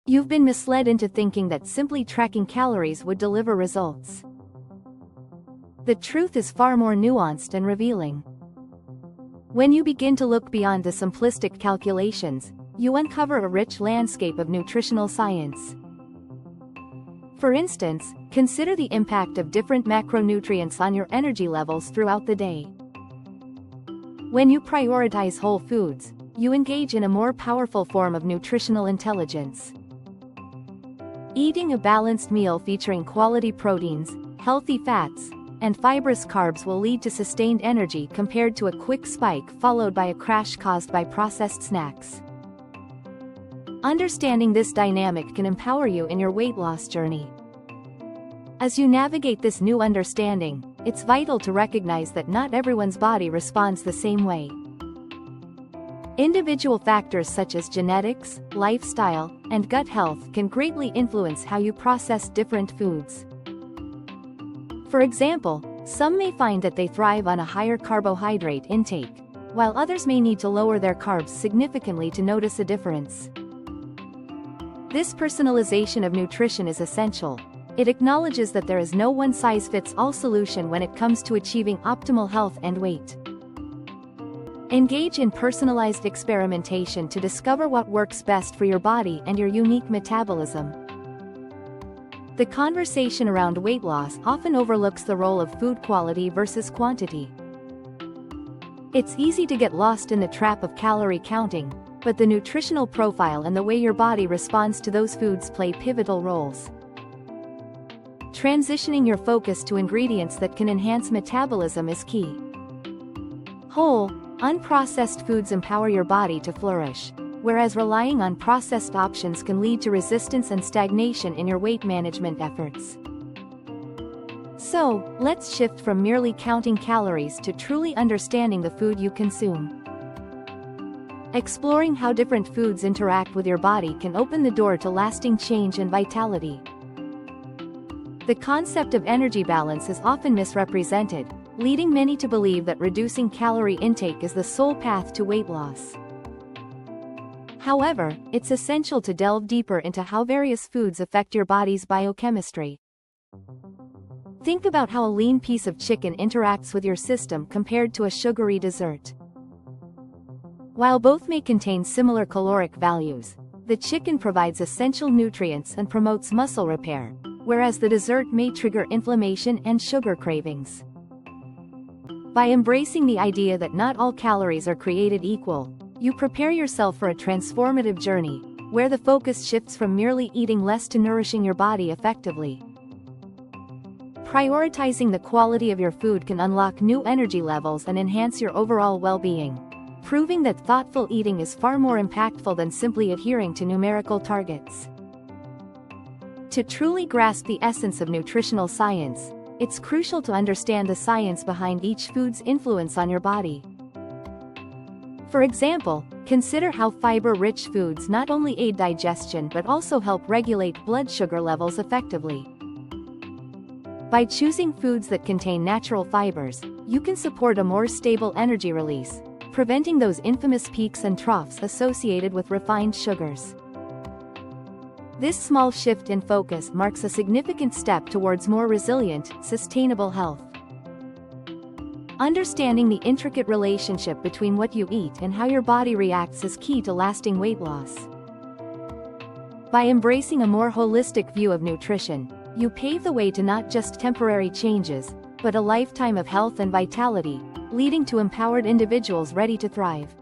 You've been misled into thinking that simply tracking calories would deliver results. The truth is far more nuanced and revealing. When you begin to look beyond the simplistic calculations, you uncover a rich landscape of nutritional science. For instance, consider the impact of different macronutrients on your energy levels throughout the day. When you prioritize whole foods, you engage in a more powerful form of nutritional intelligence. Eating a balanced meal featuring quality proteins, healthy fats, and fibrous carbs will lead to sustained energy compared to a quick spike followed by a crash caused by processed snacks. Understanding this dynamic can empower you in your weight loss journey. As you navigate this new understanding, it's vital to recognize that not everyone's body responds the same way. Individual factors such as genetics, lifestyle, and gut health can greatly influence how you process different foods. For example, some may find that they thrive on a higher carbohydrate intake, while others may need to lower their carbs significantly to notice a difference. This personalization of nutrition is essential. It acknowledges that there is no one-size-fits-all solution when it comes to achieving optimal health and weight. Engage in personalized experimentation to discover what works best for your body and your unique metabolism. The conversation around weight loss often overlooks the role of food quality versus quantity. It's easy to get lost in the trap of calorie counting, but the nutritional profile and the way your body responds to those foods play pivotal roles. Transitioning your focus to ingredients that can enhance metabolism is key. Whole, unprocessed foods empower your body to flourish, whereas relying on processed options can lead to resistance and stagnation in your weight management efforts. So, let's shift from merely counting calories to truly understanding the food you consume. Exploring how different foods interact with your body can open the door to lasting change and vitality. The concept of energy balance is often misrepresented, leading many to believe that reducing calorie intake is the sole path to weight loss. However, it's essential to delve deeper into how various foods affect your body's biochemistry. Think about how a lean piece of chicken interacts with your system compared to a sugary dessert. While both may contain similar caloric values, the chicken provides essential nutrients and promotes muscle repair, whereas the dessert may trigger inflammation and sugar cravings. By embracing the idea that not all calories are created equal, you prepare yourself for a transformative journey, where the focus shifts from merely eating less to nourishing your body effectively. Prioritizing the quality of your food can unlock new energy levels and enhance your overall well-being, proving that thoughtful eating is far more impactful than simply adhering to numerical targets. To truly grasp the essence of nutritional science, it's crucial to understand the science behind each food's influence on your body. For example, consider how fiber-rich foods not only aid digestion but also help regulate blood sugar levels effectively. By choosing foods that contain natural fibers, you can support a more stable energy release, preventing those infamous peaks and troughs associated with refined sugars. This small shift in focus marks a significant step towards more resilient, sustainable health. Understanding the intricate relationship between what you eat and how your body reacts is key to lasting weight loss. By embracing a more holistic view of nutrition, you pave the way to not just temporary changes, but a lifetime of health and vitality, leading to empowered individuals ready to thrive.